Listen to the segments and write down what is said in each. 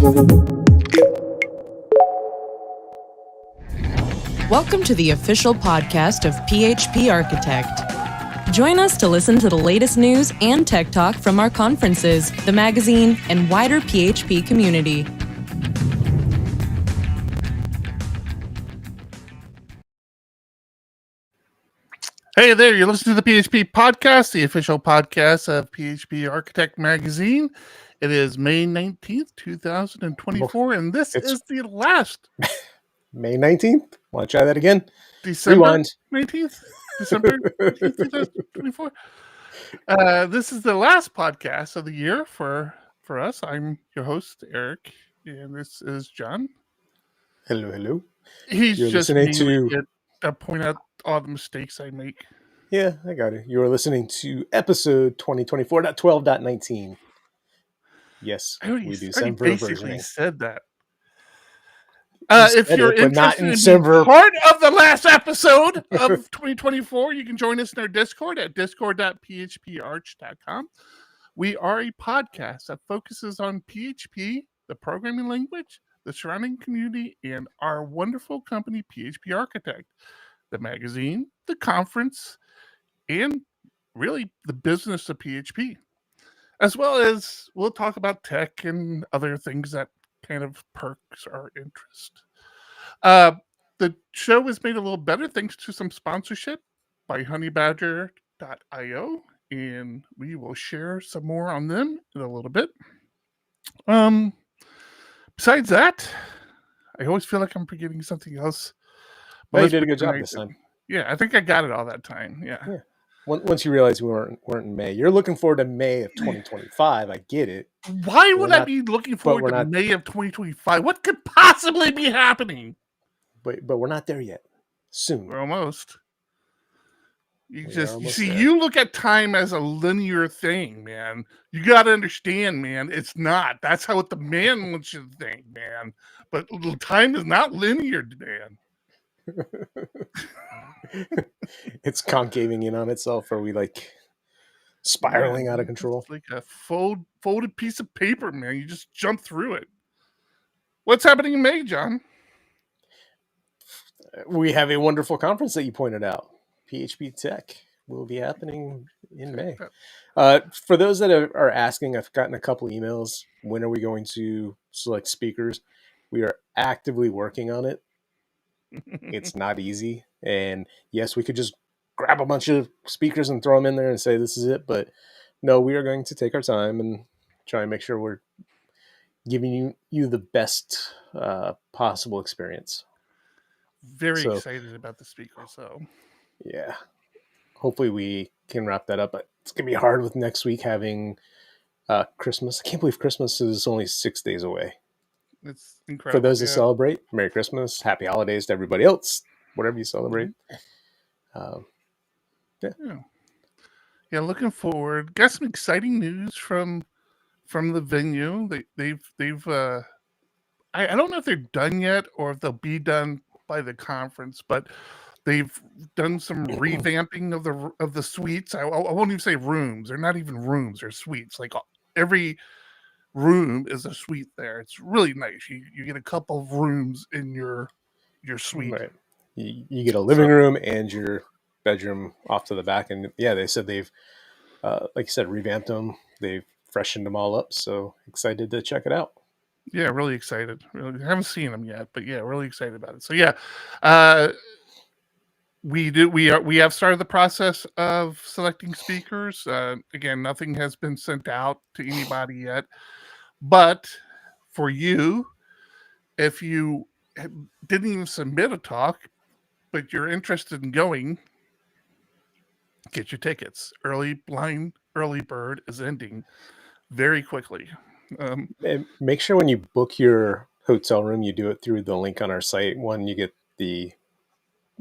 Welcome to the official podcast of PHP Architect. Join us to listen to the latest news and tech talk from our conferences, the magazine, and wider PHP community. Hey there, you're listening to the PHP Podcast, the official podcast of PHP Architect Magazine. It is May 19th, 2024, and this is the last... May 19th? Want to try that again? December Rewind. 19th? December 19th, 2024? This is the last podcast of the year for us. I'm your host, Eric, and this is John. Hello. He's You're just listening to point out all the mistakes I make. Yeah, I got it. You are listening to episode 2024.12.19. Yes, we do Semver basically versioning. Said that. If you're interested in being part of the last episode of 2024, you can join us in our Discord at discord.phparch.com. We are a podcast that focuses on PHP, the programming language, the surrounding community, and our wonderful company, PHP Architect, the magazine, the conference, and really the business of PHP. As well as we'll talk about tech and other things that kind of perks our interest. The show was made a little better thanks to some sponsorship by honeybadger.io, and we will share some more on them in a little bit. Besides that, I always feel like I'm forgetting something else. But you did a good job this time. Yeah, I think I got it all that time. Yeah. Once you realize we weren't in May, you're looking forward to May of 2025. I get it. Why would I be looking forward to May of 2025? What could possibly be happening? But we're not there yet. Soon. We're almost. You look at time as a linear thing, man. You got to understand, man. It's not. That's how the man wants you to think, man. But time is not linear, man. It's concaving in on itself. Are we like spiraling out of control? It's like a folded piece of paper, man. You just jump through it. What's happening in May, John? We have a wonderful conference that you pointed out. PHP Tech will be happening in May. For those that are asking, I've gotten a couple emails. When are we going to select speakers? We are actively working on it. It's not easy. And yes, we could just grab a bunch of speakers and throw them in there and say, this is it. But no, we are going to take our time and try and make sure we're giving you the best possible experience. Very excited about the speaker. So yeah, hopefully we can wrap that up. But it's going to be hard with next week having Christmas. I can't believe Christmas is only 6 days away. It's incredible. For those that celebrate, Merry Christmas, Happy Holidays to everybody else, whatever you celebrate. Yeah, looking forward. Got some exciting news from the venue. They've I don't know if they're done yet or if they'll be done by the conference, but they've done some revamping of the suites. I won't even say rooms. They're not even rooms. They're suites. Like every room is a suite there. It's really nice. You get a couple of rooms in your suite. Right. You get a living room and your bedroom off to the back. And yeah, they said they've, like you said, revamped them. They've freshened them all up. So excited to check it out. Yeah, really excited. Really, I haven't seen them yet, but yeah, really excited about it. So yeah, we have started the process of selecting speakers. Again, nothing has been sent out to anybody yet. But for you, if you didn't even submit a talk, but you're interested in going, get your tickets. Early bird is ending very quickly. And make sure when you book your hotel room, you do it through the link on our site. One, you get the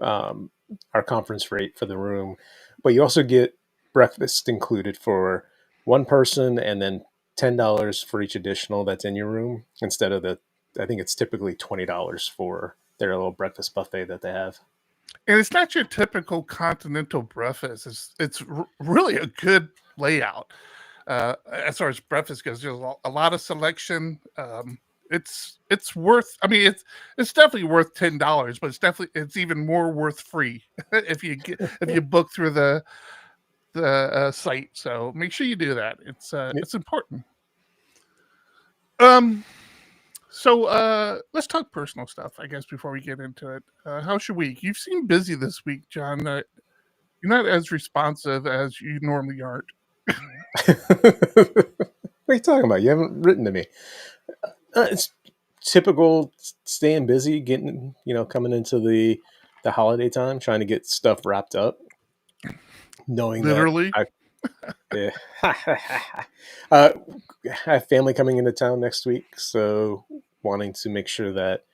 our conference rate for the room, but you also get breakfast included for one person, and then $10 for each additional that's in your room instead of I think it's typically $20 for their little breakfast buffet that they have. And it's not your typical continental breakfast. It's really a good layout. As far as breakfast goes, there's a lot of selection. it's worth. I mean, it's definitely worth $10, but it's even more worth free if you book through the site. So make sure you do that. It's important. So let's talk personal stuff, I guess, before we get into it. How's your week? You've seemed busy this week, John. You're not as responsive as you normally aren't. What are you talking about? You haven't written to me. It's typical staying busy, getting coming into the holiday time, trying to get stuff wrapped up, knowing Literally. that yeah. I have family coming into town next week, so wanting to make sure that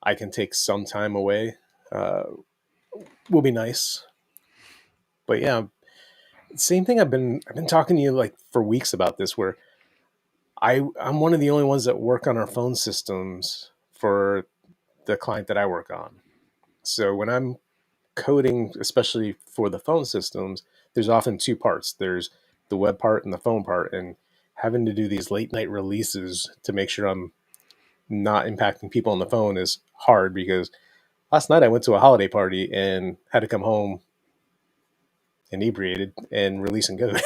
I can take some time away will be nice. But yeah, same thing. I've been talking to you like for weeks about this, where I'm one of the only ones that work on our phone systems for the client that I work on. So when I'm coding, especially for the phone systems, there's often two parts. There's the web part and the phone part, and having to do these late night releases to make sure I'm not impacting people on the phone is hard, because last night I went to a holiday party and had to come home inebriated and release and code.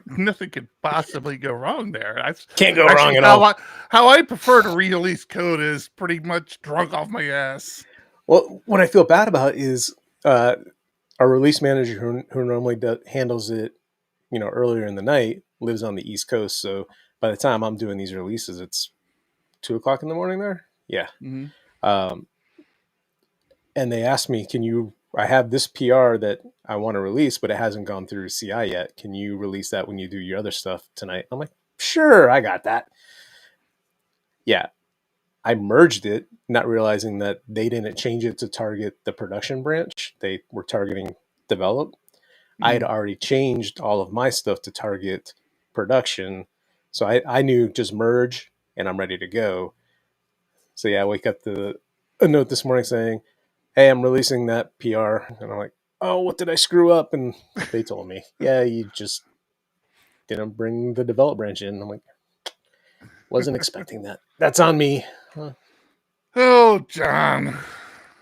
Nothing could possibly go wrong there. Can't go wrong at all. How I prefer to release code is pretty much drunk off my ass. Well, what I feel bad about is our release manager who normally handles it, earlier in the night, lives on the East Coast. So by the time I'm doing these releases, it's 2:00 in the morning there. Yeah. Mm-hmm. And they asked me, I have this PR that I want to release, but it hasn't gone through CI yet. Can you release that when you do your other stuff tonight? I'm like, sure, I got that. Yeah. I merged it, not realizing that they didn't change it to target the production branch. They were targeting develop. Mm-hmm. I had already changed all of my stuff to target production. So I knew just merge and I'm ready to go. So yeah, I wake up to a note this morning saying, hey, I'm releasing that PR. And I'm like, oh, what did I screw up? And they told me, yeah, you just didn't bring the develop branch in. I'm like, wasn't expecting that. That's on me. Huh. Oh, John.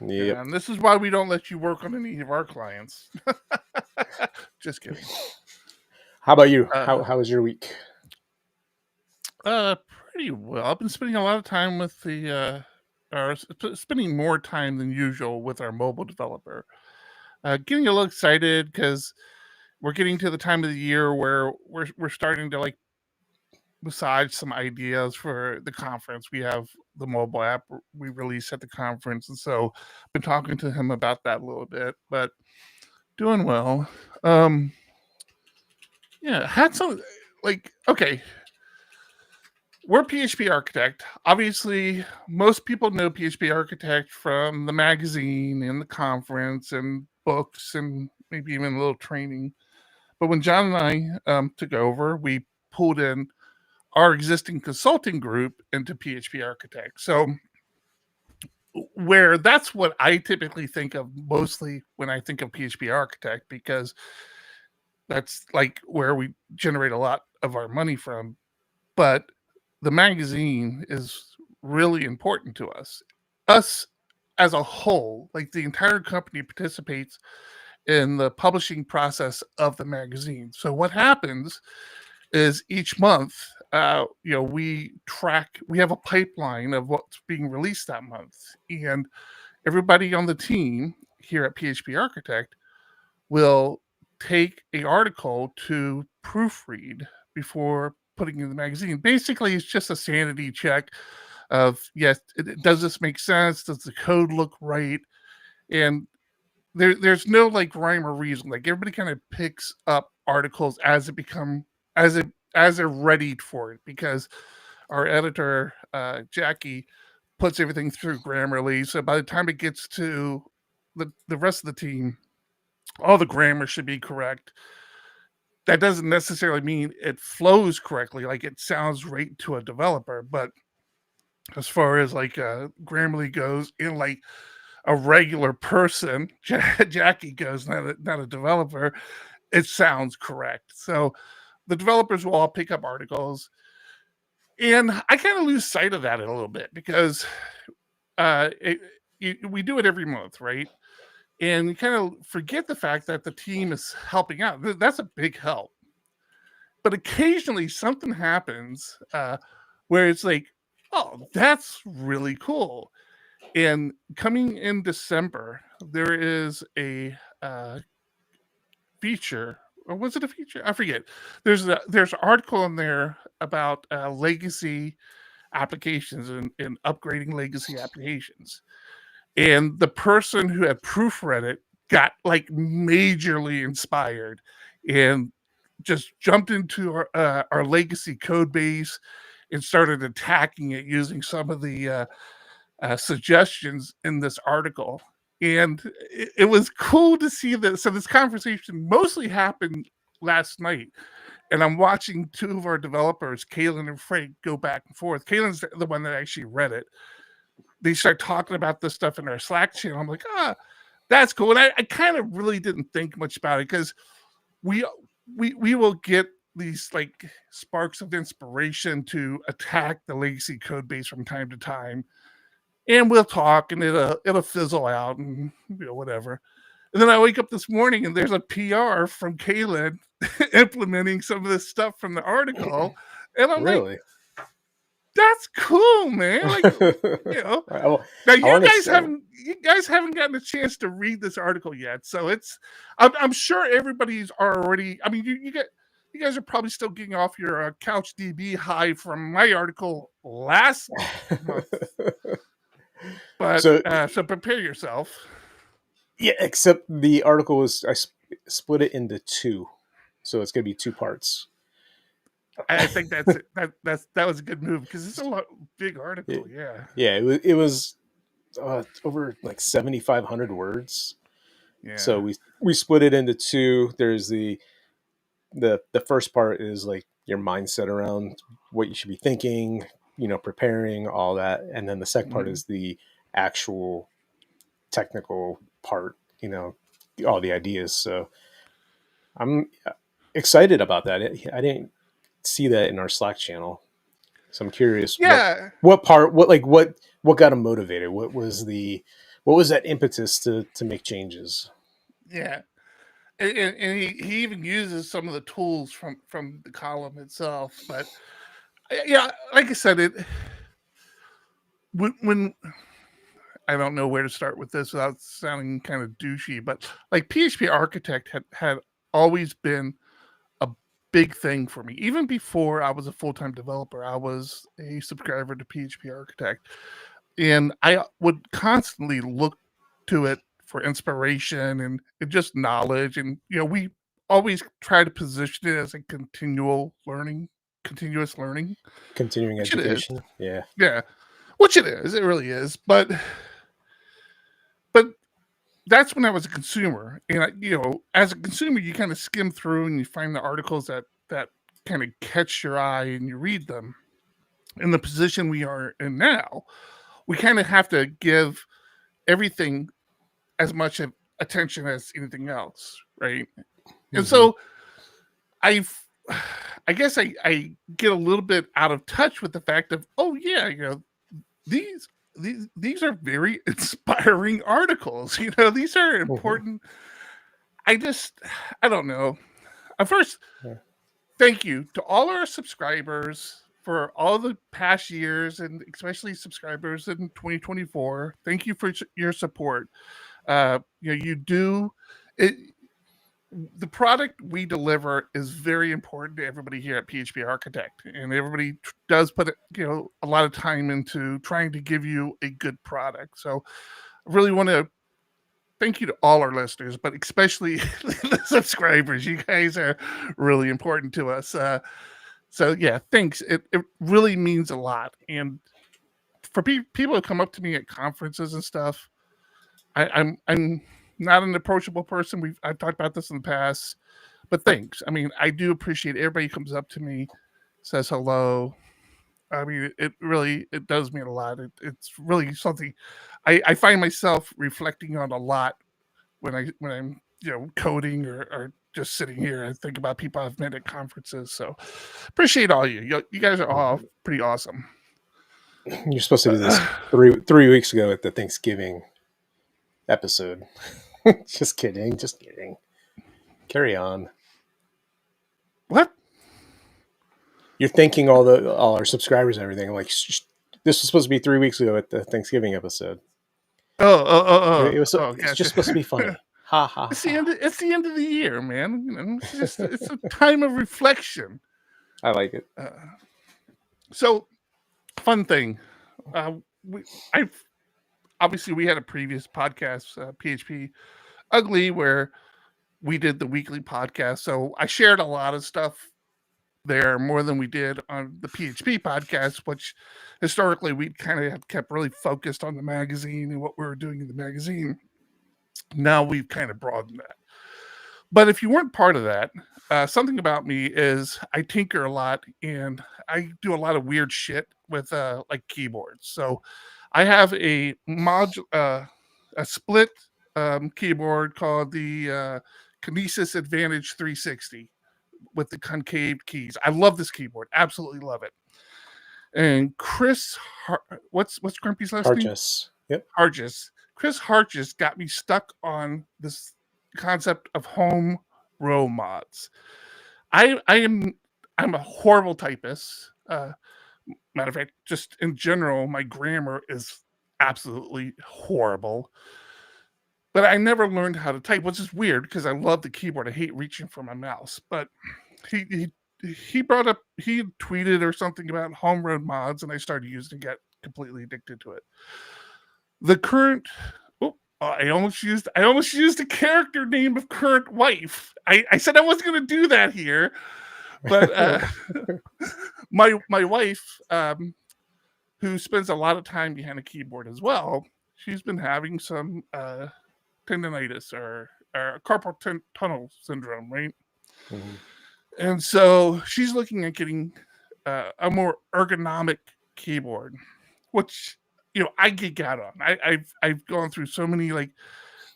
Yep. And this is why we don't let you work on any of our clients. Just kidding. How about you? How was your week? Pretty well. I've been spending a lot of time with spending more time than usual with our mobile developer. Getting a little excited because we're getting to the time of the year where we're starting to like massage some ideas for the conference. We have the mobile app we release at the conference, and so I've been talking to him about that a little bit, but doing well. Yeah, had some okay. We're PHP Architect. Obviously, most people know PHP Architect from the magazine and the conference and books and maybe even a little training. But when John and I took over, we pulled in our existing consulting group into PHP Architect. So where that's what I typically think of mostly when I think of PHP Architect, because that's like where we generate a lot of our money from. But the magazine is really important to us. Us as a whole, like the entire company participates in the publishing process of the magazine. So what happens is each month, we have a pipeline of what's being released that month. And everybody on the team here at PHP Architect will take an article to proofread before putting in the magazine. Basically, it's just a sanity check of, yes, does this make sense? Does the code look right? And there's no like rhyme or reason. Like everybody kind of picks up articles as they're readied for it, because our editor, Jackie, puts everything through Grammarly. So by the time it gets to the rest of the team, all the grammar should be correct. That doesn't necessarily mean it flows correctly, like it sounds right to a developer. But as far as like Grammarly goes, in like a regular person, Jackie goes, not a developer, it sounds correct. So the developers will all pick up articles. And I kind of lose sight of that a little bit because we do it every month, right? And you kind of forget the fact that the team is helping out. That's a big help. But occasionally something happens where it's like, oh, that's really cool. And coming in December, there is a feature, or was it a feature? I forget. There's an article in there about legacy applications and upgrading legacy applications. And the person who had proofread it got like majorly inspired and just jumped into our legacy code base and started attacking it using some of the suggestions in this article. And it was cool to see that. So this conversation mostly happened last night. And I'm watching two of our developers, Kaylin and Frank, go back and forth. Kaylin's the one that actually read it. They start talking about this stuff in our Slack channel. I'm like, that's cool. And I kind of really didn't think much about it because we will get these like sparks of inspiration to attack the legacy code base from time to time. And we'll talk and it'll fizzle out and whatever. And then I wake up this morning and there's a PR from Kaylin implementing some of this stuff from the article. And I'm Really? like, that's cool, man. Like, now you guys haven't gotten a chance to read this article yet. So I'm sure everybody's already, I mean, you guys are probably still getting off your CouchDB high from my article last month. But so prepare yourself. Yeah, except the article was, I split it into two, so it's going to be two parts. I think that's it. That was a good move because it's a big article. Yeah, it was over like 7,500 words. Yeah. So we split it into two. There's the first part is like your mindset around what you should be thinking, preparing, all that, and then the second part is the actual technical part, all the ideas. So I'm excited about that. I didn't see that in our Slack channel, so I'm curious. Yeah. What got him motivated? What was that impetus to make changes? Yeah. And he even uses some of the tools from the column itself. But yeah, like I said, when I don't know where to start with this without sounding kind of douchey, but like PHP Architect had always been a big thing for me. Even before I was a full-time developer, I was a subscriber to PHP Architect. And I would constantly look to it for inspiration and just knowledge. And, we always try to position it as a continuous learning. Continuing education. Yeah. Yeah. Which it is. It really is. But that's when I was a consumer. And, as a consumer, you kind of skim through and you find the articles that kind of catch your eye and you read them. In the position we are in now, we kind of have to give everything as much attention as anything else, right? Mm-hmm. And so I guess I get a little bit out of touch with the fact of, oh yeah, these are very inspiring articles. These are important. I don't know. First, thank you to all our subscribers for all the past years, and especially subscribers in 2024. Thank you for your support. You do it. The product we deliver is very important to everybody here at PHP Architect, and everybody does put a lot of time into trying to give you a good product. So I really want to thank you to all our listeners, but especially the subscribers. You guys are really important to us. So yeah, thanks. It really means a lot. And for people who come up to me at conferences and stuff, I'm not an approachable person. I've talked about this in the past, but thanks. I mean, I do appreciate everybody who comes up to me, says hello. I mean, it does mean a lot. It's really something I find myself reflecting on a lot when I'm coding or just sitting here and think about people I've met at conferences. So appreciate all you. You guys are all pretty awesome. You're supposed to do this 3 weeks ago at the Thanksgiving episode. Just kidding. Carry on. What? You're thanking all our subscribers and everything. I'm like, this was supposed to be 3 weeks ago at the Thanksgiving episode. It's Gotcha. just supposed to be funny. Ha ha. It's the end of the year, man. You know, it's a time of reflection. I like it. So, fun thing. We had a previous podcast, PHP Ugly, where we did the weekly podcast. So I shared a lot of stuff there, more than we did on the PHP podcast, which historically we kind of kept really focused on the magazine and what we were doing in the magazine. Now we've kind of broadened that. But if you weren't part of that, something about me is I tinker a lot and I do a lot of weird shit with like keyboards. So I have a split keyboard called the Kinesis Advantage 360 with the concave keys. I love this keyboard. Absolutely love it. And Chris, what's Grumpy's last name? Hargis. Yep. Hargis. Chris Hargis got me stuck on this concept of home row mods. I'm a horrible typist. Matter of fact, just in general, my grammar is absolutely horrible. But I never learned how to type, which is weird because I love the keyboard. I hate reaching for my mouse. But he tweeted or something about home row mods, and I started using it, got completely addicted to it. The current I almost used the character name of current wife. I said I wasn't going to do that here, but my wife, who spends a lot of time behind a keyboard as well, she's been having some tendonitis or carpal tunnel syndrome, right? Mm-hmm. And so she's looking at getting a more ergonomic keyboard, which I geek out on. I've gone through so many like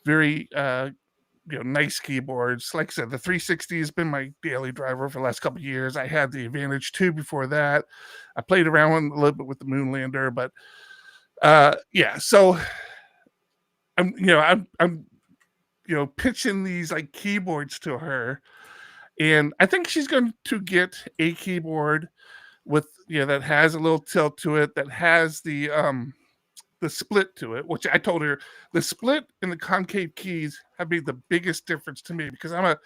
very nice keyboards. Like I said, the 360 has been my daily driver for the last couple of years. I had the Advantage 2 before that. I played around a little bit with the Moonlander, but so I'm pitching these like keyboards to her, and I think she's going to get a keyboard with that has a little tilt to it, that has the split to it, which I told her the split and the concave keys have made the biggest difference to me because I'm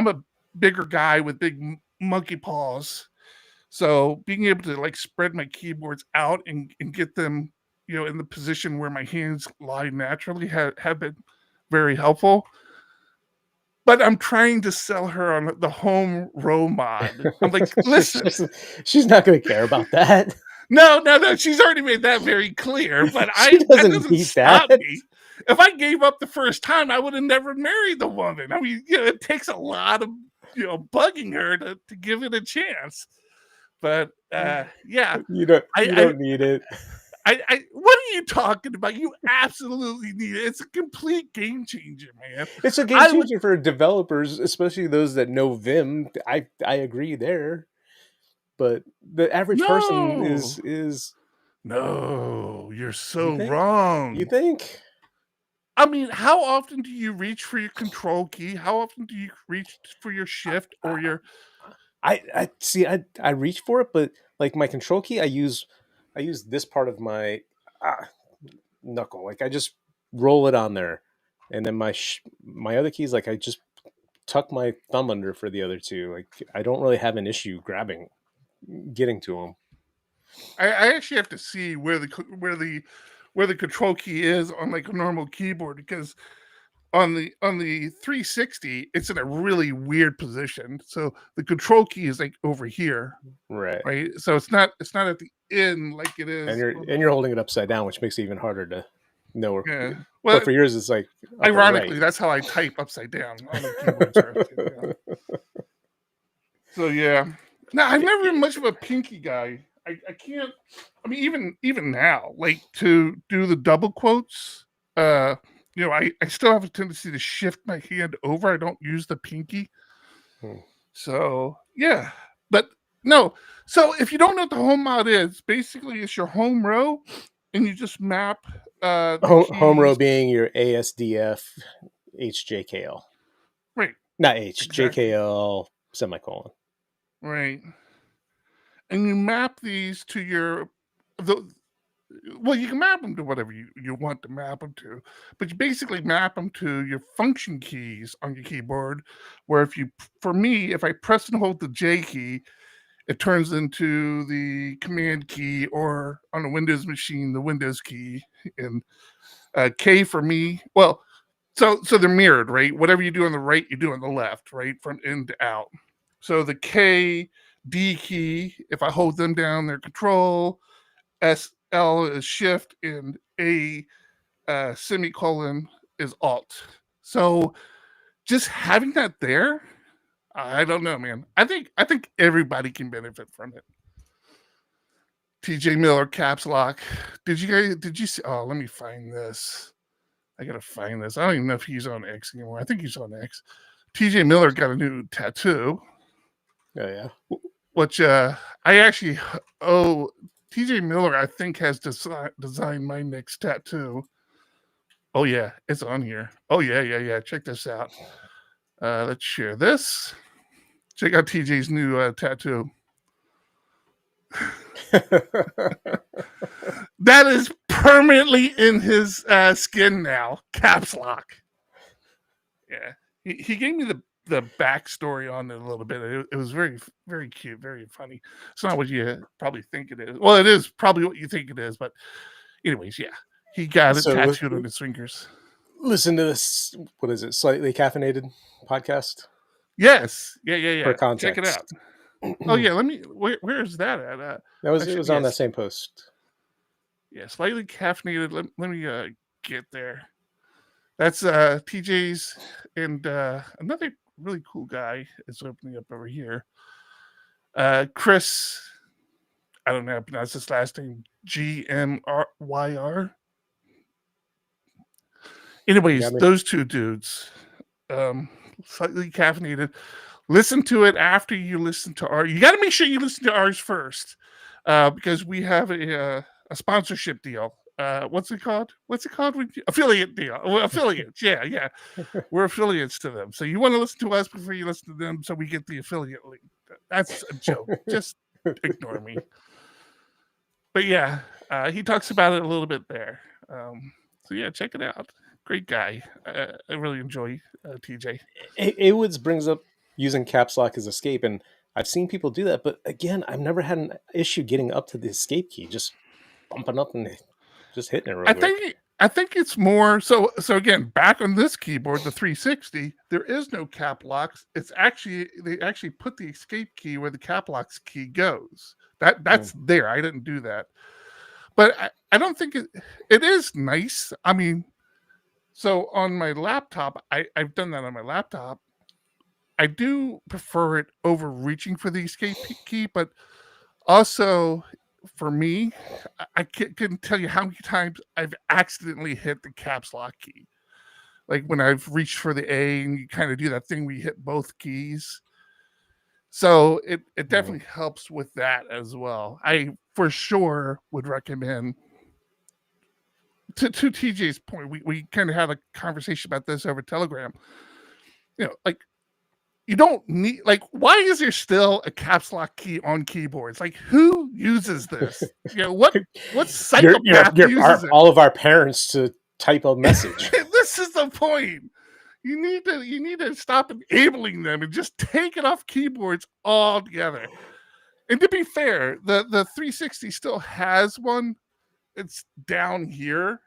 a bigger guy with big monkey paws. So being able to like spread my keyboards out and get them, in the position where my hands lie naturally have been very helpful. But I'm trying to sell her on the home row mod. I'm like, listen. She's not going to care about that. No. She's already made that very clear. But that doesn't stop me. If I gave up the first time, I would have never married the woman. I mean, it takes a lot of, bugging her to give it a chance. But you don't need it. What are you talking about? You absolutely need it. It's a complete game changer, man. It's a game changer for developers, especially those that know Vim. I agree there. But the average person is no. You're so wrong. You think? I mean, how often do you reach for your control key? How often do you reach for your shift or your? I see. I reach for it, but like my control key, I use this part of my knuckle. Like I just roll it on there, and then my other keys, like I just tuck my thumb under for the other two. Like I don't really have an issue getting to them. I actually have to see where the control key is on like a normal keyboard, because on the 360 it's in a really weird position. So the control key is like over here, right? So it's not at the end like it is, and you're holding it upside down, which makes it even harder to know where. Yeah. Well, but for yours it's like ironically that's how I type upside down on the keyboard. So yeah. Now I've never been much of a pinky guy. I can't. I mean, even now, like to do the double quotes, I still have a tendency to shift my hand over. I don't use the pinky. So yeah, but no. So if you don't know what the home mod is, basically it's your home row, and you just map the Home row keys. being your ASDF HJKL. Right. Not H, Exactly. JKL semicolon. Right. And you map these to your well, you can map them to whatever you want to map them to, but you basically map them to your function keys on your keyboard, where for me, if I press and hold the J key, it turns into the command key, or on a Windows machine, the Windows key, and K for me. Well, so they're mirrored, right? Whatever you do on the right, you do on the left, right? From in to out. So the K, D key, if I hold them down, they're control. L is shift, and A semicolon is alt. So just having that there, I don't know, man. I think everybody can benefit from it. TJ Miller caps lock. Did you see? Oh, let me find this. I gotta find this. I don't even know if he's on X anymore. I think he's on X. TJ Miller got a new tattoo. Oh yeah. Which I actually TJ Miller, I think, has designed my next tattoo. Oh yeah, it's on here. Oh yeah. Check this out. Let's share this. Check out TJ's new tattoo. That is permanently in his skin now. Caps lock. Yeah, he gave me the backstory on it a little bit. It was very, very cute, very funny. It's not what you probably think it is. Well, it is probably what you think it is, but anyways, yeah, he got it So tattooed on his fingers. listen to this. What is it? Slightly caffeinated podcast. Yes, yeah. For Check it context. out. Oh yeah, let me. Where is that at? It was on that same post. Yeah, slightly caffeinated. Let me get there. That's TJ's, and another really cool guy is opening up over here. Chris, I don't know how to pronounce his last name. GMYR. Anyways, those two dudes, slightly caffeinated. Listen to it after you listen to ours. You got to make sure you listen to ours first, because we have a sponsorship deal. What's it called? Affiliate deal. Well, affiliates. Yeah. We're affiliates to them. So you want to listen to us before you listen to them, so we get the affiliate link. That's a joke. Just ignore me. But yeah, he talks about it a little bit there. So yeah, check it out. Great guy. I really enjoy TJ. Awoods brings up using caps lock as escape, and I've seen people do that, but again, I've never had an issue getting up to the escape key, just bumping up and just hitting it real quick. I think it's more so again, back on this keyboard, the 360, there is no cap locks. It's actually they actually put the escape key where the cap locks key goes. That's there. I didn't do that. But I don't think it is nice. I mean, so on my laptop, I've done that on my laptop. I do prefer it over reaching for the escape key, but also for me, I couldn't tell you how many times I've accidentally hit the caps lock key. Like when I've reached for the A and you kind of do that thing where you hit both keys. So it definitely helps with that as well. I for sure would recommend, to TJ's point, we kind of had a conversation about this over Telegram. Like, you don't need, like, why is there still a caps lock key on keyboards? Like, who uses this? What psychopath uses it? All of our parents to type a message. This is the point. You need to stop enabling them and just take it off keyboards altogether. And to be fair, the 360 still has one. It's down here.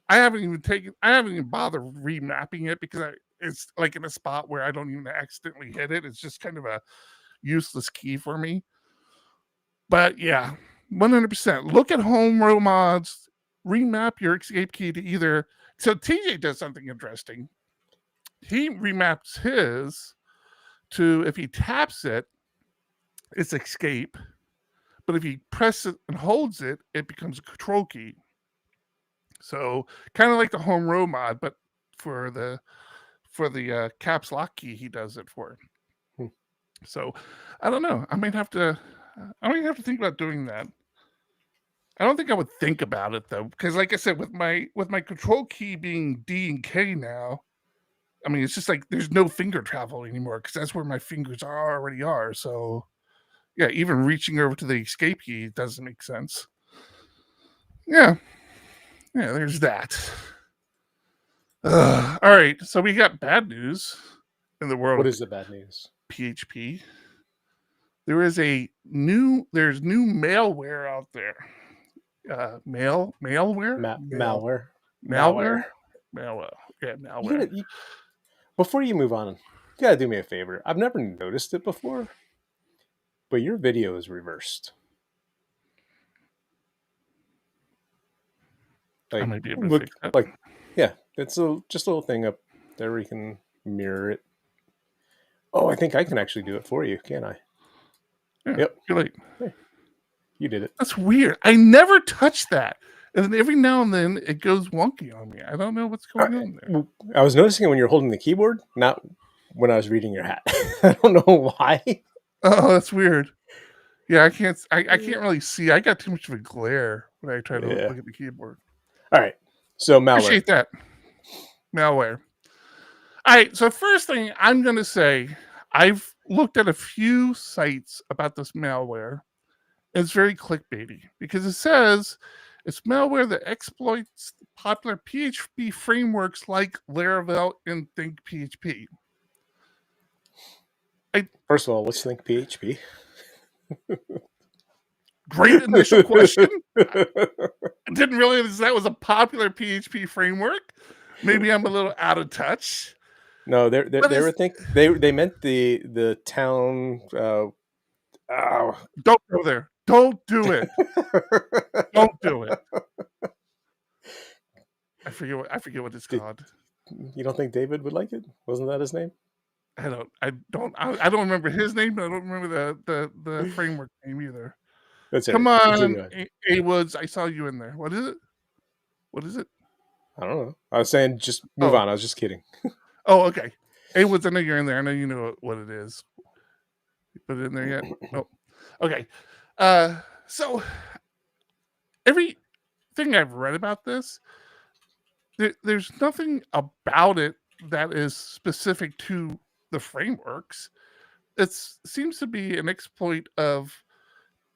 I haven't even bothered remapping it because it's like in a spot where I don't even accidentally hit it. It's just kind of a useless key for me. But yeah, 100%. Look at home row mods. Remap your escape key to either. So TJ does something interesting. He remaps his to, if he taps it, it's escape. But if he presses it and holds it, it becomes a control key. So kind of like the home row mod, but for the caps lock key, he does it for. So I don't know. I might have to think about doing that. I don't think I would think about it though, because like I said, with my control key being D and K now, I mean it's just like there's no finger travel anymore because that's where my fingers already are. So yeah, even reaching over to the escape key doesn't make sense. Yeah, there's that. All right, so we got bad news in the world. What of is the bad news? PHP? There's new malware out there. Malware? Malware. Malware? Malware. Yeah, malware. Before you move on, you gotta do me a favor. I've never noticed it before, but your video is reversed. I might be able to fix that. Yeah, it's just a little thing up there where you can mirror it. Oh, I think I can actually do it for you, can't I? Yeah, yep. You're like, hey, you did it. That's weird. I never touch that. And then every now and then it goes wonky on me. I don't know what's going on there. I was noticing it when you're holding the keyboard, not when I was reading your hat. I don't know why. Oh, that's weird. Yeah, I can't really see. I got too much of a glare when I try to look at the keyboard. All right. So malware. Appreciate that. Malware. All right. So first thing I'm going to say, I've looked at a few sites about this malware. It's very clickbaity because it says it's malware that exploits popular PHP frameworks like Laravel and ThinkPHP. First of all, what's ThinkPHP? Great initial question. I didn't realize that was a popular PHP framework. Maybe I'm a little out of touch. No, they meant the town. Don't go there. Don't do it. Don't do it. I forget what it's called. You don't think David would like it? Wasn't that his name? I don't remember his name, but I don't remember the framework name either. Come on, A Woods. I saw you in there. What is it? I don't know. I was saying just move on. I was just kidding. Oh, okay. A Woods, I know you're in there. I know you know what it is. You put it in there yet? Nope. Okay. So everything I've read about this, there's nothing about it that is specific to the frameworks. It seems to be an exploit of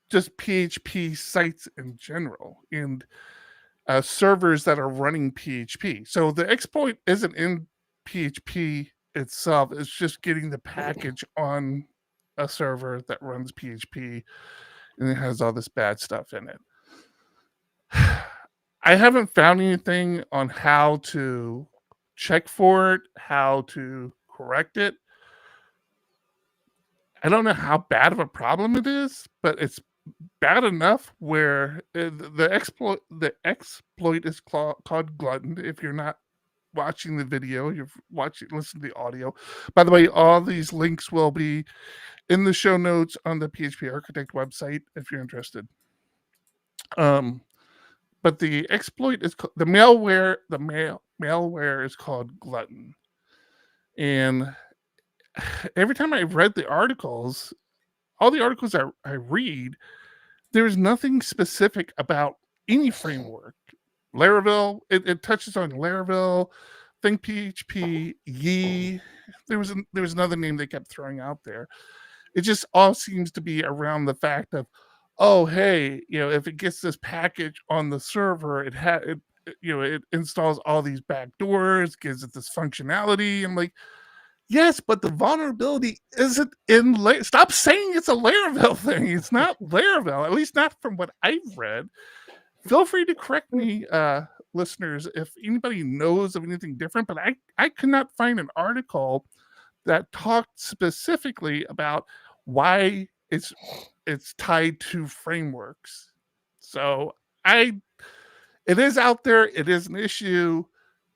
just PHP sites in general and servers that are running PHP. So the exploit isn't in PHP itself. It's just getting the package on a server that runs PHP and it has all this bad stuff in it. I haven't found anything on how to check for it, how to correct it. I don't know how bad of a problem it is, but it's bad enough where the exploit is called Glutton. If you're not watching the video, you're listen to the audio. By the way, all these links will be in the show notes on the PHP Architect website if you're interested. But the exploit is the malware. The malware is called Glutton, and every time I've read the articles, all the articles I read, there's nothing specific about any framework. Laravel, it touches on Laravel, ThinkPHP, Yi. There was another name they kept throwing out there. It just all seems to be around the fact of, oh, hey, if it gets this package on the server, it installs all these backdoors, gives it this functionality. I'm like, yes, but the vulnerability isn't in. Stop saying it's a Laravel thing. It's not Laravel, at least not from what I've read. Feel free to correct me, listeners, if anybody knows of anything different. But I could not find an article that talked specifically about why it's tied to frameworks. So it is out there. It is an issue.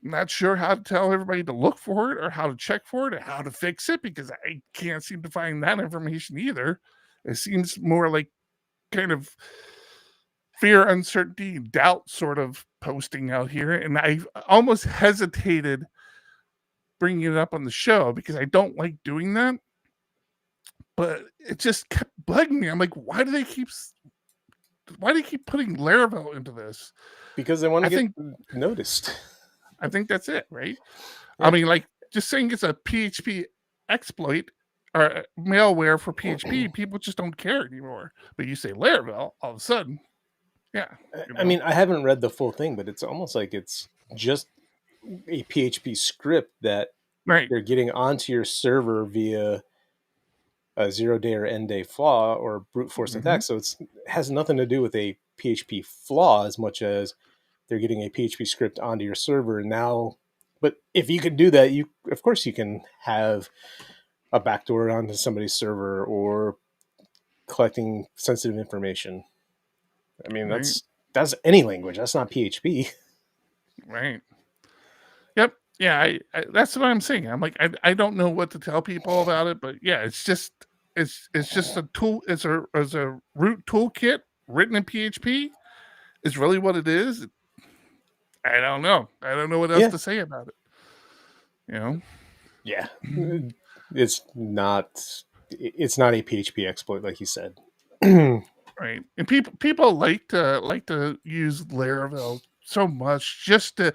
I'm not sure how to tell everybody to look for it or how to check for it or how to fix it because I can't seem to find that information either. It seems more like kind of fear, uncertainty, doubt sort of posting out here. And I almost hesitated bringing it up on the show because I don't like doing that. but it just kept bugging me. I'm like, why do they keep putting Laravel into this? Because they want I to get think noticed. I think that's it, right? Yeah. I mean, like, just saying it's a PHP exploit or malware for PHP, people just don't care anymore. But you say Laravel, all of a sudden, yeah. I mean, I haven't read the full thing, but it's almost like it's just a PHP script that right. they're getting onto your server via a 0-day or end-day flaw or brute force attack. So it has nothing to do with a PHP flaw as much as they're getting a PHP script onto your server now. But if you could do that, of course you can have a backdoor onto somebody's server or collecting sensitive information. I mean, Right. that's any language. That's not PHP. Right. Yep. Yeah. That's what I'm saying. I'm like, I don't know what to tell people about it, but yeah, it's just a tool. It's a root toolkit written in PHP. Is really what it is. I don't know. I don't know what else to say about it. You know. Yeah. It's not a PHP exploit, like you said. Right, and people like to use Laravel so much just to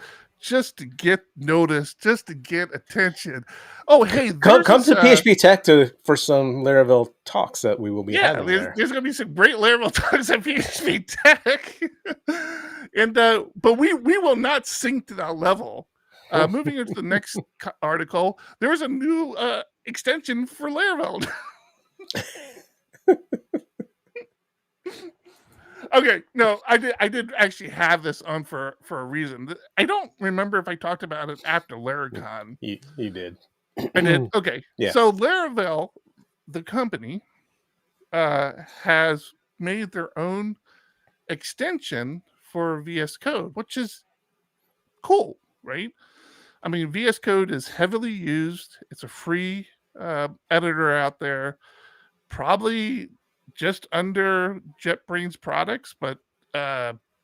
get noticed, just to get attention. Oh, hey, Come there's to this, PHP Tech for some Laravel talks that we will be having there. there's going to be some great Laravel talks at PHP Tech, and but we will not sink to that level. Moving into the next article, there was a new extension for Laravel. Okay, no, I did actually have this on for a reason. I don't remember if I talked about it after Laracon. You did. I did. Okay, Yeah. So Laravel, the company, has made their own extension for VS Code, which is cool, right? I mean, VS Code is heavily used. It's a free editor out there, probably just under JetBrains products, but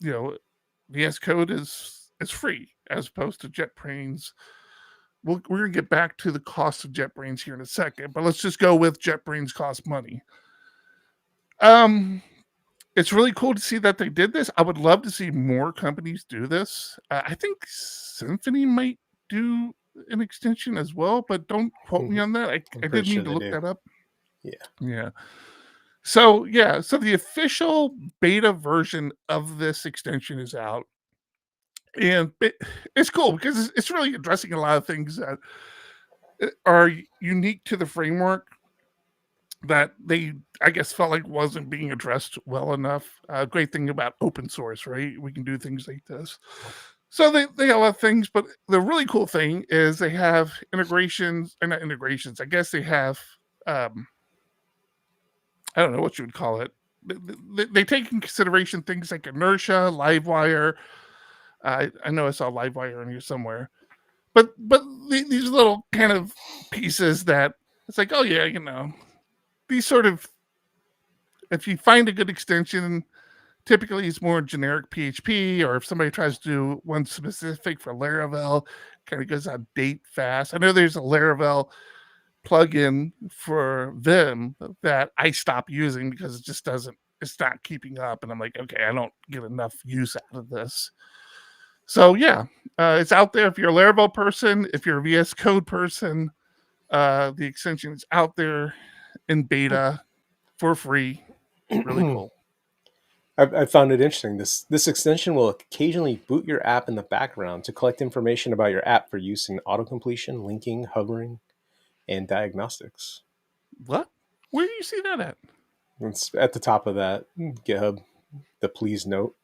VS Code is free as opposed to JetBrains. We're going to get back to the cost of JetBrains here in a second, but let's just go with JetBrains cost money. It's really cool to see that they did this. I would love to see more companies do this. I think Symfony might do an extension as well, but don't quote me on that. I did need to look that up. Yeah. So the official beta version of this extension is out, and it's cool because it's really addressing a lot of things that are unique to the framework that they, I guess, felt like wasn't being addressed well enough. Great thing about open source, right? We can do things like this. So they have a lot of things, but the really cool thing is they have integrations, or not integrations. I guess they have, I don't know what you would call it. They take in consideration things like inertia, Livewire. I know I saw Livewire in here somewhere, but these little kind of pieces that it's like, oh yeah, these sort of, if you find a good extension, typically it's more generic PHP, or if somebody tries to do one specific for Laravel, kind of goes out of date fast. I know there's a Laravel plugin for Vim that I stopped using because it's not keeping up. And I'm like, okay, I don't get enough use out of this. So yeah, it's out there. If you're a Laravel person, if you're a VS Code person, the extension is out there in beta for free. Really cool. I found it interesting. This extension will occasionally boot your app in the background to collect information about your app for use in autocompletion, linking, hovering, and diagnostics. What? Where do you see that at? It's at the top of that GitHub, the please note.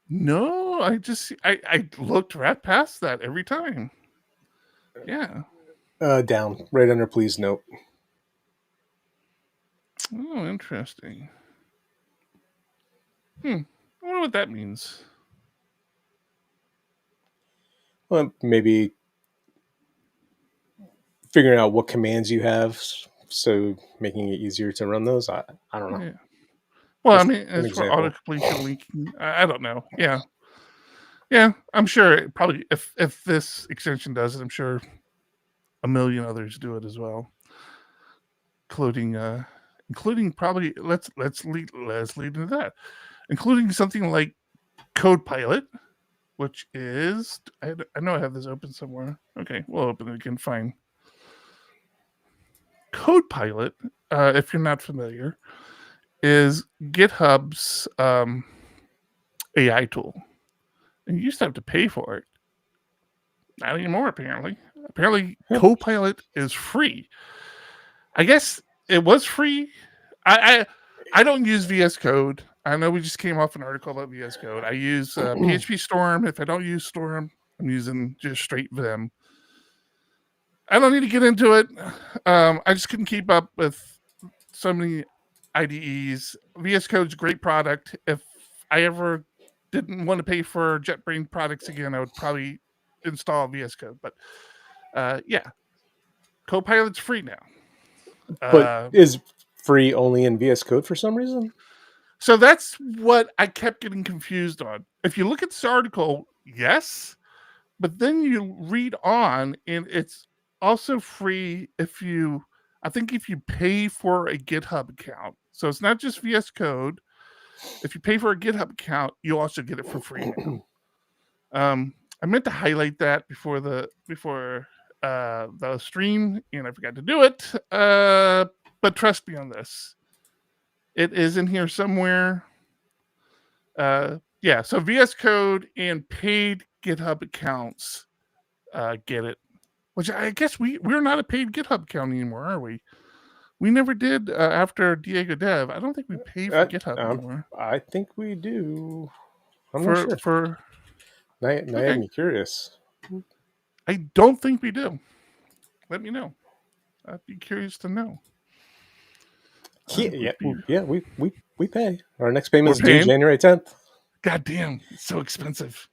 No, I looked right past that every time. Yeah. Down, right under please note. Oh, interesting. I wonder what that means. Well, maybe figuring out what commands you have, so making it easier to run those. I don't know. Yeah. Well, Just I mean, it's for autocompletion linking. I don't know. Yeah. Yeah, I'm sure probably if this extension does it, I'm sure a million others do it as well. including probably let's lead into that, including something like CodePilot, which is I know I have this open somewhere. Okay, we'll open it again. Fine. CodePilot, if you're not familiar, is GitHub's AI tool, and you used to have to pay for it. Not anymore, apparently. Apparently, Copilot is free. I guess it was free. I don't use VS Code. I know we just came off an article about VS Code. I use PHP Storm. If I don't use Storm, I'm using just straight Vim. I don't need to get into it. I just couldn't keep up with so many IDEs. VS Code's a great product. If I ever didn't want to pay for JetBrains products again, I would probably install VS Code. But yeah, Copilot's free now. But is free only in VS Code for some reason? So that's what I kept getting confused on. If you look at this article, yes, but then you read on, and it's also free if you pay for a GitHub account. So it's not just VS Code. If you pay for a GitHub account, you'll also get it for free now. I meant to highlight that before the stream, and I forgot to do it. But trust me on this. It is in here somewhere. Yeah, so VS Code and paid GitHub accounts get it. Which I guess we're not a paid GitHub account anymore, are we? We never did after Diego Dev. I don't think we pay for GitHub anymore. I think we do. I'm not sure. Now you have me curious. I don't think we do. Let me know. I'd be curious to know. Yeah, we pay. Our next payment is due January 10th. God damn, it's so expensive.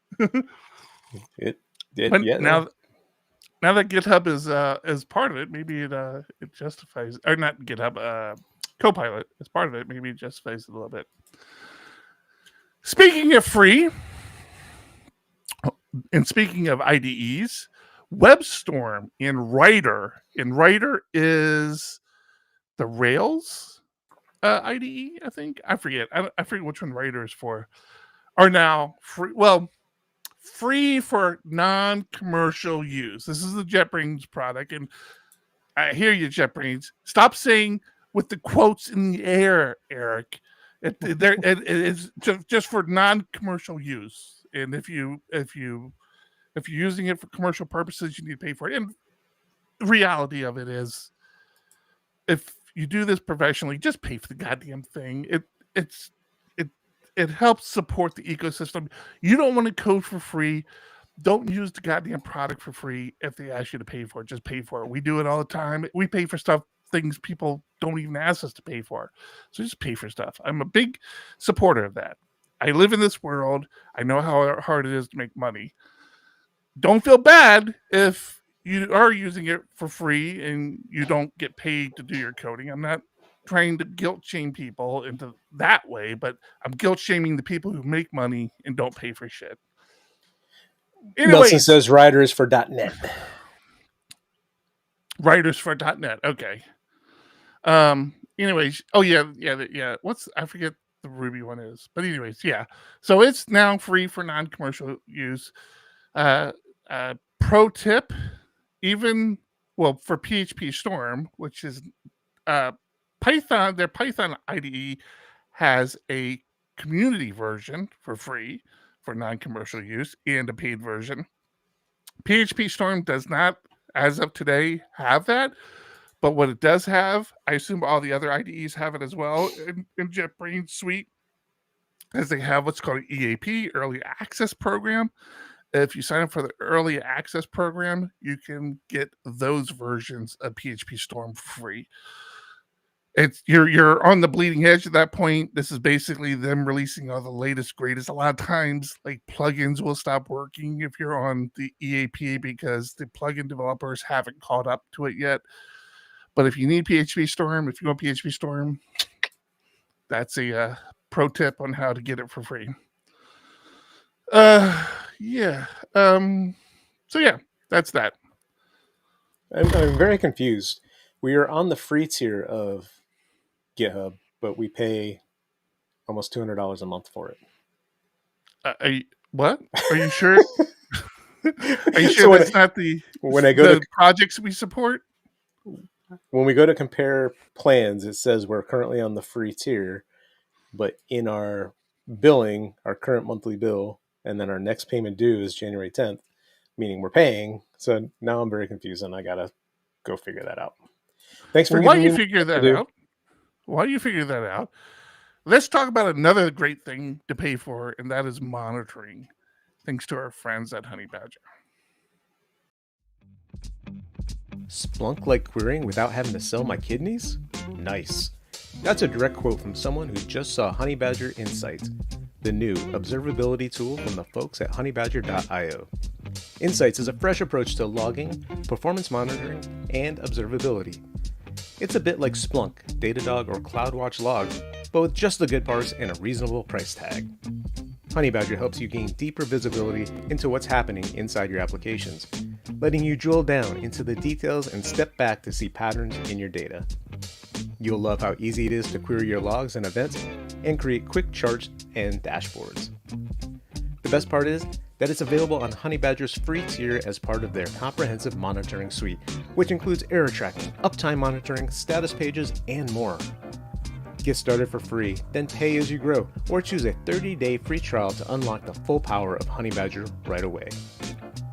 Now that GitHub is part of it, maybe it justifies, or not GitHub, Copilot is part of it. Maybe it justifies it a little bit. Speaking of free, and speaking of IDEs, WebStorm in Writer is the Rails IDE. I think I forget which one Writer is for. Are now free. Well, free for non-commercial use. This is the JetBrains product, and I hear you, JetBrains. Stop saying with the quotes in the air, Eric. It's just for non-commercial use, and if you're using it for commercial purposes, you need to pay for it. And the reality of it is, if you do this professionally, just pay for the goddamn thing. It helps support the ecosystem. You don't want to code for free. Don't use the goddamn product for free. If they ask you to pay for it, just pay for it. We do it all the time. We pay for things people don't even ask us to pay for. So just pay for stuff. I'm a big supporter of that. I live in this world. I know how hard it is to make money. Don't feel bad if you are using it for free and you don't get paid to do your coding. I'm not trying to guilt shame people into that way, but I'm guilt shaming the people who make money and don't pay for shit. Anyways, Nelson says writers for .NET. Writers for .NET. Okay. Anyways, yeah. I forget the Ruby one is, but anyways, yeah. So it's now free for non-commercial use. Pro tip, for PHP Storm, which is Python, their Python IDE has a community version for free for non-commercial use and a paid version. PHP Storm does not, as of today, have that. But what it does have, I assume all the other IDEs have it as well in JetBrains Suite, as they have what's called an EAP, Early Access Program. If you sign up for the Early Access Program, you can get those versions of PHP Storm free. You're on the bleeding edge at that point. This is basically them releasing all the latest, greatest. A lot of times, like plugins will stop working if you're on the EAP because the plugin developers haven't caught up to it yet. But if you need PHP Storm, if you want PHP Storm, that's a pro tip on how to get it for free. Yeah. So yeah, that's that. I'm very confused. We are on the free tier of GitHub, but we pay almost $200 a month for it. What? Are you sure? Are you sure So that's not the projects we support? When we go to compare plans, it says we're currently on the free tier, but in our billing, our current monthly bill, and then our next payment due is January 10th, meaning we're paying. So now I'm very confused, and I gotta go figure that out. Thanks for giving me. Why do you figure that out? Why do you figure that out? Let's talk about another great thing to pay for, and that is monitoring. Thanks to our friends at Honey Badger. Splunk like querying without having to sell my kidneys? Nice. That's a direct quote from someone who just saw Honey Badger Insights, the new observability tool from the folks at honeybadger.io. Insights is a fresh approach to logging, performance monitoring, and observability. It's a bit like Splunk, Datadog, or CloudWatch logs, but with just the good parts and a reasonable price tag. Honey Badger helps you gain deeper visibility into what's happening inside your applications, letting you drill down into the details and step back to see patterns in your data. You'll love how easy it is to query your logs and events and create quick charts and dashboards. The best part is that it's available on Honey Badger's free tier as part of their comprehensive monitoring suite, which includes error tracking, uptime monitoring, status pages, and more. Get started for free, then pay as you grow, or choose a 30-day free trial to unlock the full power of Honey Badger right away.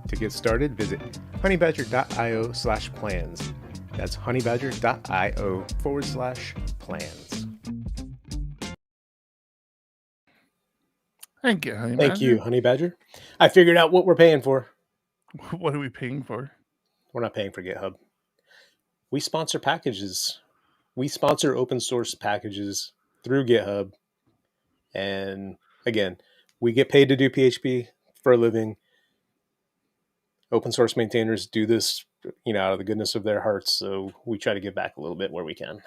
To get started, visit honeybadger.io/plans. That's honeybadger.io/plans. Thank you, Honey Badger. Thank you, Honey Badger. I figured out what we're paying for. What are we paying for? We're not paying for GitHub. We sponsor packages. We sponsor open source packages through GitHub. And again, we get paid to do PHP for a living. Open source maintainers do this, out of the goodness of their hearts. So we try to give back a little bit where we can.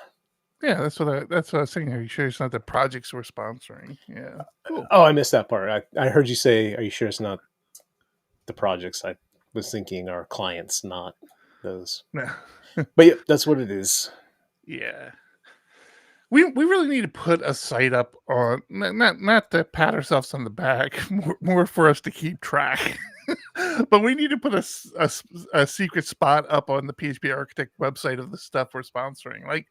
Yeah, that's what I was saying. Are you sure it's not the projects we're sponsoring? Yeah. Cool. Oh, I missed that part. I heard you say, are you sure it's not the projects? I was thinking our clients, not those. No. But yeah, that's what it is. Yeah. We really need to put a site up on, not to pat ourselves on the back, more for us to keep track. But we need to put a secret spot up on the PHP Architect website of the stuff we're sponsoring. Like,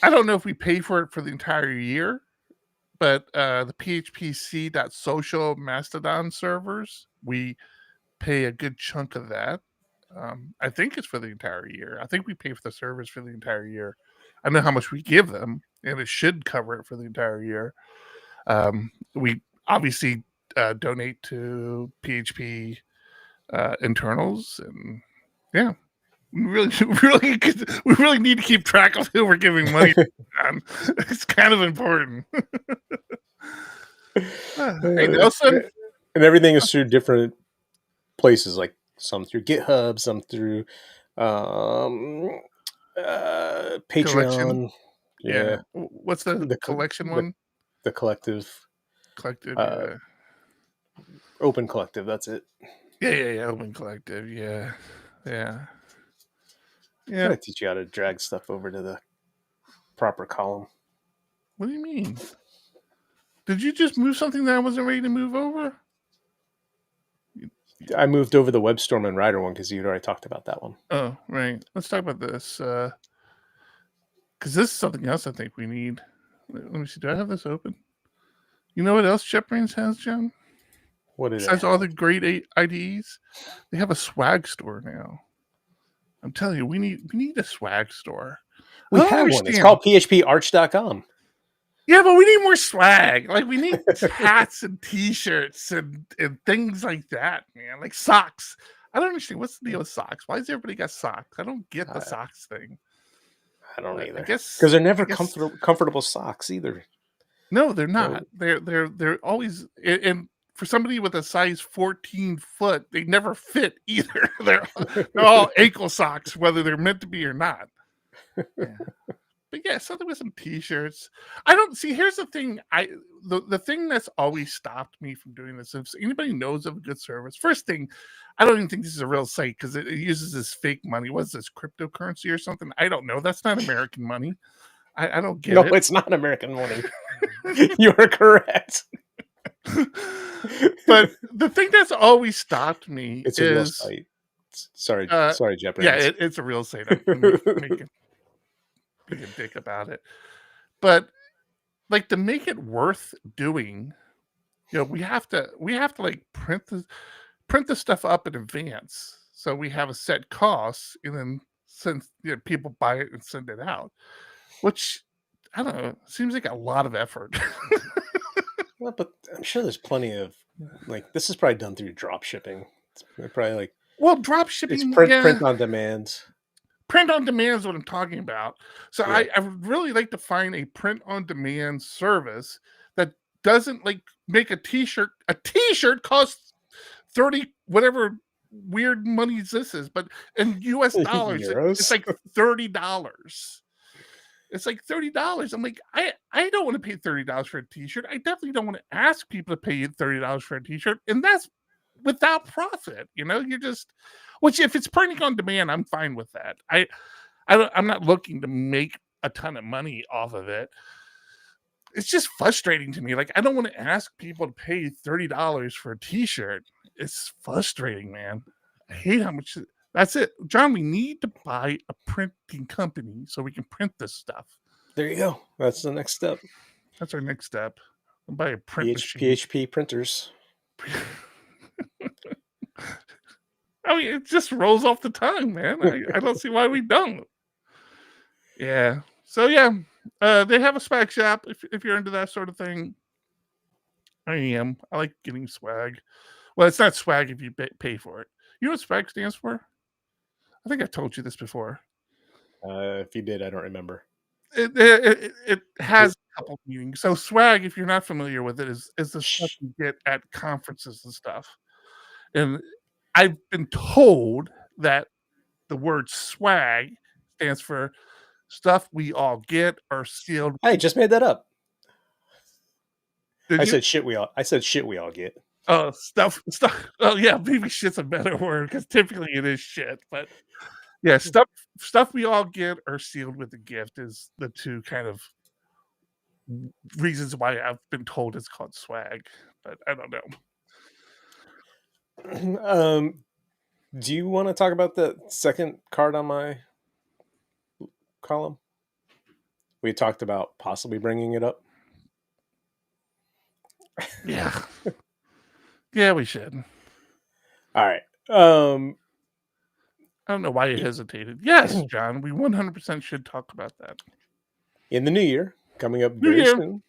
I don't know if we pay for it for the entire year, but the phpc.social Mastodon servers, we pay a good chunk of that. I think it's for the entire year. I think we pay for the servers for the entire year. I know how much we give them, and it should cover it for the entire year. We obviously donate to PHP internals, and yeah, we really need to keep track of who we're giving money to. It's kind of important. Hey, Nelson. And everything is through different places, like some through GitHub, some through Patreon. Collection. Yeah. What's the collection one? The collective. Open Collective, that's it. Yeah. Open Collective, yeah. Gotta teach you how to drag stuff over to the proper column. What do you mean? Did you just move something that I wasn't ready to move over? I moved over the WebStorm and Rider one because you'd already talked about that one. Oh, right. Let's talk about this. Because this is something else I think we need. Let me see. Do I have this open? You know what else JetBrains has, John? What is it? Besides all the great IDEs, they have a swag store now. I'm telling you, we need a swag store. We have one. It's called phparch.com. Yeah, but we need more swag. Like, we need hats and t-shirts and things like that, man. Like socks. I don't understand. What's the deal with socks? Why has everybody got socks? I don't get the socks thing. I don't either. I guess because they're never comfortable socks either. No, they're not. They're always, and for somebody with a size 14 foot, they never fit either. They're all ankle socks, whether they're meant to be or not. Yeah. But yeah, something with some t-shirts. I don't see. Here's the thing. The thing that's always stopped me from doing this. If anybody knows of a good service, first thing, I don't even think this is a real site because it uses this fake money. What's this, cryptocurrency or something? I don't know. That's not American money. I don't get No, it. it's not American money. You are correct. But the thing that's always stopped me It's a real is site. Sorry, Jeff. yeah, it's a real site. I'm making being a dick about it, but like to make it worth doing, we have to like print the stuff up in advance, so we have a set cost, and then since people buy it and send it out, which I don't know, seems like a lot of effort. Well, but I'm sure there's plenty of this is probably done through drop shipping. It's probably Well, drop it's shipping, print on demand. Print on demand is what I'm talking about. So Yeah. I would really like to find a print on demand service that doesn't like make a t-shirt. A t-shirt costs 30 whatever weird monies this is, but in US dollars it's Euros? like $30. It's like $30. I'm like, I don't want to pay $30 for a t-shirt. I definitely don't want to ask people to pay $30 for a t-shirt, and that's without profit. You're just, which if it's printing on demand, I'm fine with that. I'm not looking to make a ton of money off of it. It's just frustrating to me. Like, I don't want to ask people to pay $30 for a t-shirt. It's frustrating, man. I hate how much. That's it, John. We need to buy a printing company so we can print this stuff. There you go. That's the next step. That's our next step. We'll buy a print machine. PHP printers. I mean, it just rolls off the tongue, man. I don't see why we don't. Yeah. So yeah, they have a swag shop if you're into that sort of thing. I am. I like getting swag. Well, it's not swag if you pay for it. You know what swag stands for? I think I told you this before. If you did, I don't remember. It has a couple meanings. So swag, if you're not familiar with it, is the stuff you get at conferences and stuff. And I've been told that the word swag stands for stuff we all get or sealed. I just made that up. I said shit we all get. Oh, stuff. Oh, yeah, maybe shit's a better word because typically it is shit. But yeah, stuff we all get or sealed with a gift is the two kind of reasons why I've been told it's called swag. But I don't know. Do you want to talk about the second card on my column? We talked about possibly bringing it up. Yeah. Yeah, we should. All right. I don't know why you hesitated. Yes, John, we 100% should talk about that. In the new year, coming up very soon,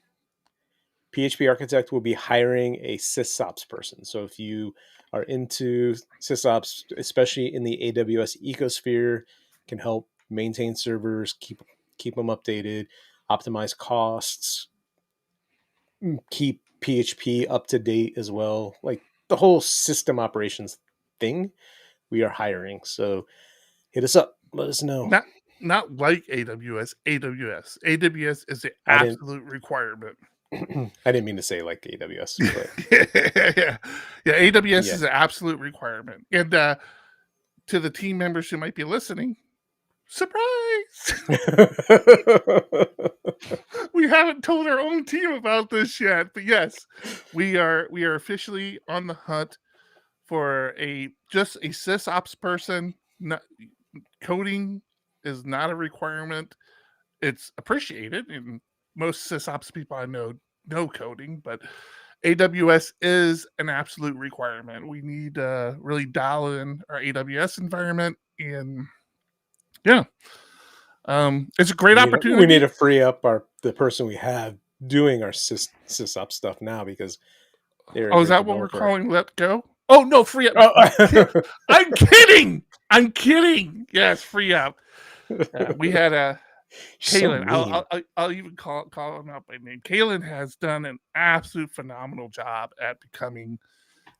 PHP Architect will be hiring a sysops person. So if you are into sysops, especially in the AWS ecosphere, can help maintain servers, keep them updated, optimize costs, keep PHP up to date as well. Like the whole system operations thing, we are hiring. So hit us up. Let us know. Not like AWS. AWS is the absolute requirement. I didn't mean to say like AWS. But... yeah. AWS is an absolute requirement. And to the team members who might be listening, surprise! We haven't told our own team about this yet, but yes, we are officially on the hunt for just a sysops person. Coding is not a requirement. It's appreciated, and most sysops people I know coding, but AWS is an absolute requirement. We need to really dial in our AWS environment, and it's a great opportunity. We need to free up the person we have doing our sysops stuff now because they're. Oh, is that what we're calling let go? Oh no, free up. Oh. I'm kidding. Yes, free up. We had a Kalen. So I'll even call him out by name. Kalen has done an absolute phenomenal job at becoming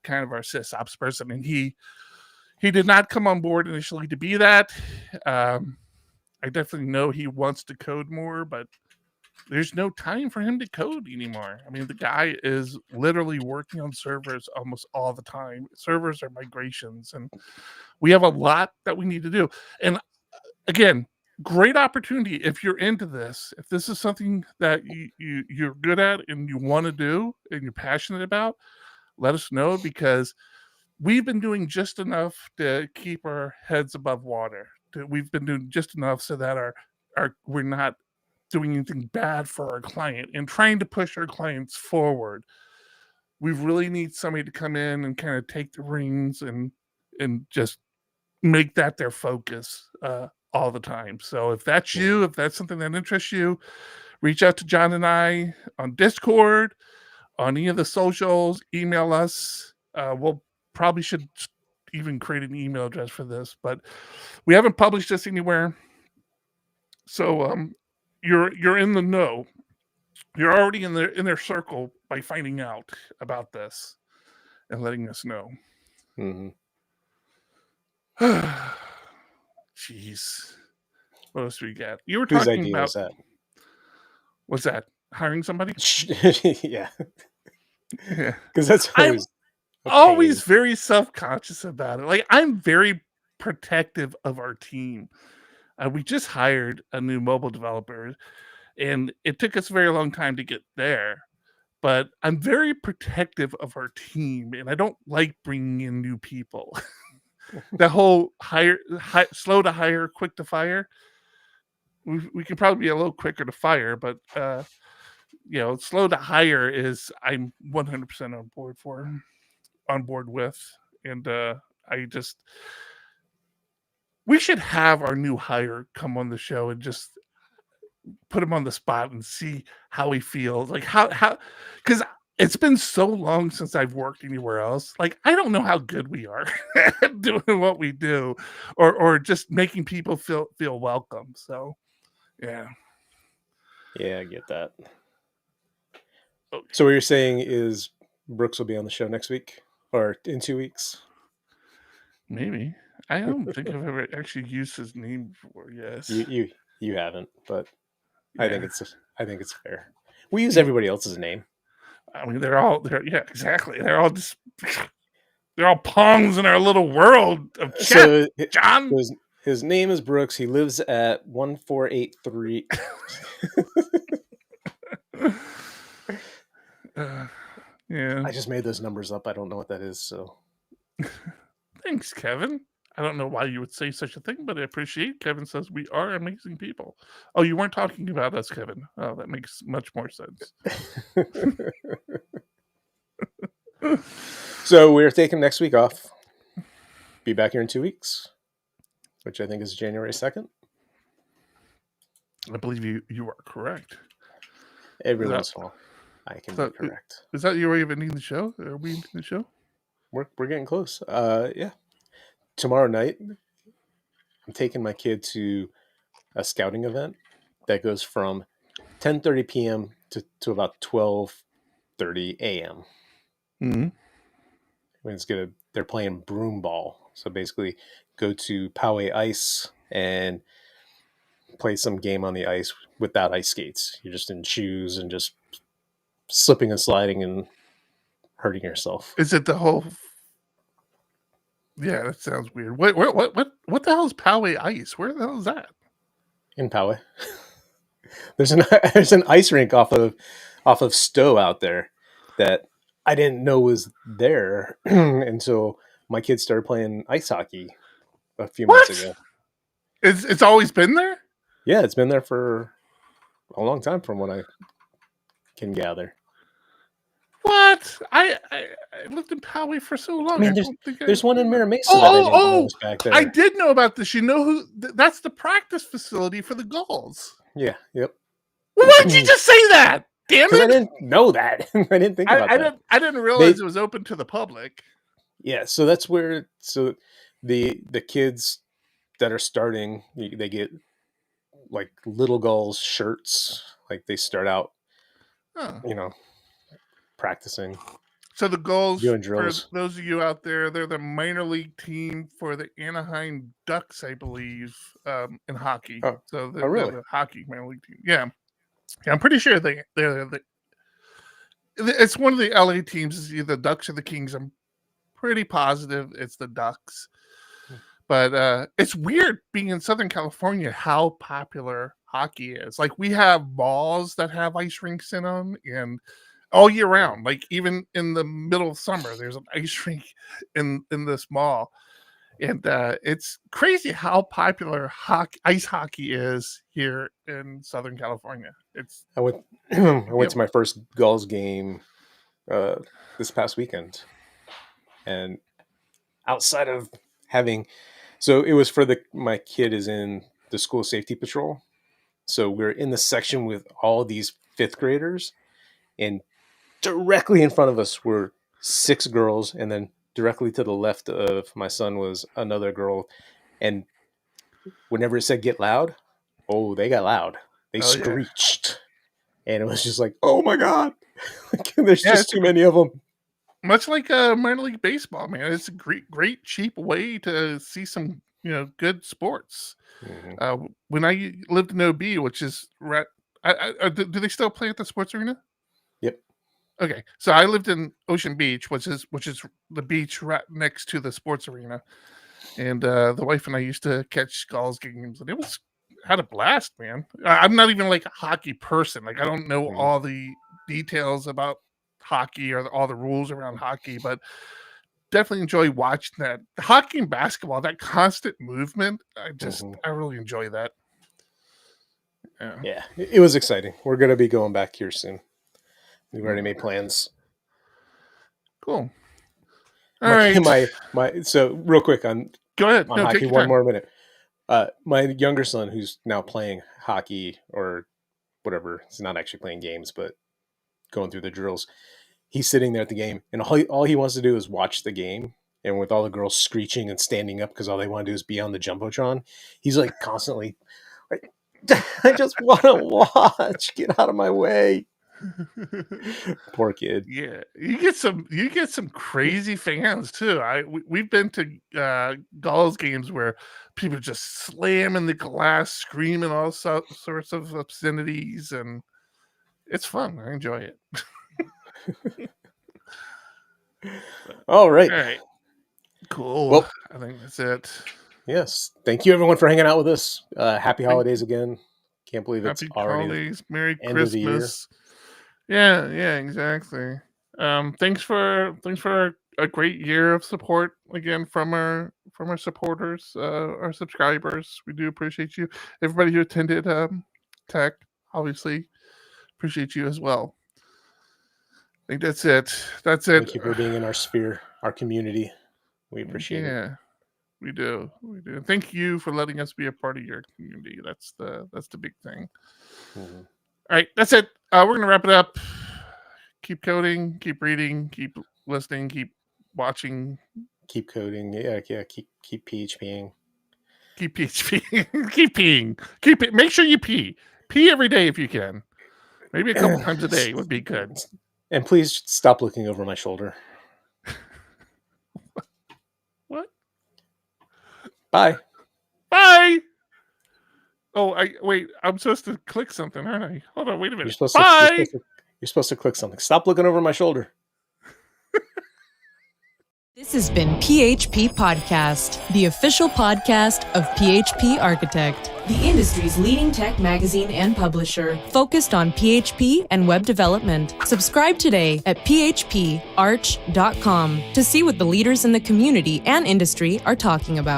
kind of our sysops person, and he did not come on board initially to be that. I definitely know he wants to code more, but there's no time for him to code anymore. I mean, the guy is literally working on servers almost all the time. Servers are migrations, and we have a lot that we need to do. And again, great opportunity if you're into this. If this is something that you're good at and you want to do and you're passionate about, let us know, because we've been doing just enough to keep our heads above water. We've been doing just enough so that our we're not doing anything bad for our client and trying to push our clients forward. We really need somebody to come in and kind of take the reins and just make that their focus all the time. So if that's you, if that's something that interests you, reach out to John and I on Discord, on any of the socials, email us. We'll probably should even create an email address for this, but we haven't published this anywhere. So you're in the know. You're already in their circle by finding out about this and letting us know. Mm-hmm. Jeez. What else do we got? You were Whose talking idea about was that? what's that? Hiring somebody? Yeah, Yeah. because that's I'm pain. always very self-conscious about it. Like, I'm very protective of our team. We just hired a new mobile developer, and it took us a very long time to get there. But I'm very protective of our team, and I don't like bringing in new people. The whole slow to hire, quick to fire. We could probably be a little quicker to fire, but slow to hire is I'm 100% on board with, and we should have our new hire come on the show and just put him on the spot and see how he feels. Like how because it's been so long since I've worked anywhere else. Like, I don't know how good we are at doing what we do, or just making people feel welcome. So, yeah. Yeah, I get that. Okay. So what you're saying is Brooks will be on the show next week or in 2 weeks? Maybe. I don't think I've ever actually used his name before. Yes. You haven't, but Yeah. I think it's fair. We use everybody else's name. I mean, yeah, exactly. They're all pawns in our little world of chat. So John. his name is Brooks. He lives at 1483. Yeah. I just made those numbers up. I don't know what that is. So Thanks, Kevin. I don't know why you would say such a thing, but I appreciate Kevin says we are amazing people. Oh, you weren't talking about us, Kevin. Oh, that makes much more sense. So we're taking next week off. Be back here in 2 weeks, which I think is January 2nd. I believe you are correct. Every once in a while, I can be correct. Is that your way of ending the show? Are we ending the show? We're getting close. Yeah. Tomorrow night, I'm taking my kid to a scouting event that goes from 10:30 p.m. to about 12:30 a.m. Mm-hmm. They're playing broom ball. So basically, go to Poway Ice and play some game on the ice without ice skates. You're just in shoes and just slipping and sliding and hurting yourself. Is it the whole? Yeah, that sounds weird. What the hell is Poway Ice? Where the hell is that? In Poway, there's an ice rink off of Stowe out there that I didn't know was there until my kids started playing ice hockey a few months ago. It's always been there? Yeah, it's been there for a long time from what I can gather. What? I lived in Poway for so long. I mean, there's one in Mira Mesa that I didn't know was back there. I did know about this. You know who? That's the practice facility for the Gulls. Yeah, yep. Well, why did you just say that? Damn it! I didn't know that. I didn't think about that. I didn't realize it was open to the public. Yeah, so that's where the kids that are starting, they get like Little Gulls shirts. Like they start out, practicing. So the Gulls, Doing for drills. those of you out there, they're the minor league team for the Anaheim Ducks, I believe, in hockey. Oh, So oh they're really? the hockey minor league team. Yeah, I'm pretty sure it's one of the LA teams. Is either the Ducks or the Kings. I'm pretty positive it's the Ducks. But it's weird being in Southern California how popular hockey is. Like, we have malls that have ice rinks in them, and all year round. Like, even in the middle of summer, there's an ice rink in this mall, and it's crazy how popular ice hockey is here in Southern California. I went to my first Gulls game this past weekend, and outside of having, so it was for my kid is in the school safety patrol, so we're in the section with all these fifth graders, and directly in front of us were 6 girls, and then directly to the left of my son was another girl, and whenever it said get loud, they got loud. They screeched. And it was just like, oh my God, there's just too many of them. Much like minor league baseball, man. It's a great cheap way to see some good sports. Mm-hmm. When I lived in OB, which is do they still play at the sports arena? Yep. Okay, so I lived in Ocean Beach, which is the beach right next to the sports arena, and the wife and I used to catch Gulls games, and had a blast, man. I'm not even like a hockey person. Like, I don't know all the details about hockey or all the rules around hockey, but definitely enjoy watching that. Hockey and basketball, that constant movement, I really enjoy that. Yeah, it was exciting. We're going to be going back here soon. We've already made plans. Cool. All right. So real quick go ahead. On hockey, one more minute. My younger son, who's now playing hockey or whatever, he's not actually playing games, but going through the drills. He's sitting there at the game, and all he wants to do is watch the game. And with all the girls screeching and standing up because all they want to do is be on the Jumbotron, he's like constantly, like, I just want to watch. Get out of my way. Poor kid. Yeah, you get some crazy fans too. We've been to Gulls games where people just slamming the glass, screaming all sorts of obscenities, and it's fun. I enjoy it. All right. Cool. Well, I think that's it. Yes. Thank you, everyone, for hanging out with us. Happy holidays again. Can't believe it's already holidays. Merry Christmas. Yeah, exactly. Thanks for a great year of support again from our supporters, our subscribers. We do appreciate you. Everybody who attended Tech, obviously, appreciate you as well. I think that's it. Thank you for being in our sphere, our community. We appreciate it. Yeah, we do. Thank you for letting us be a part of your community. That's the big thing. Mm-hmm. All right, that's it. We're going to wrap it up. Keep coding, keep reading, keep listening, keep watching. Keep coding. Yeah. Keep PHPing. Keep PHPing. Keep peeing. Keep it. Make sure you pee. Pee every day if you can. Maybe a couple times a day would be good. And please stop looking over my shoulder. What? Bye. Bye. Oh, I'm supposed to click something, aren't I? Hold on, wait a minute. Bye! You're supposed to click something. Stop looking over my shoulder. This has been PHP Podcast, the official podcast of PHP Architect, the industry's leading tech magazine and publisher, focused on PHP and web development. Subscribe today at phparch.com to see what the leaders in the community and industry are talking about.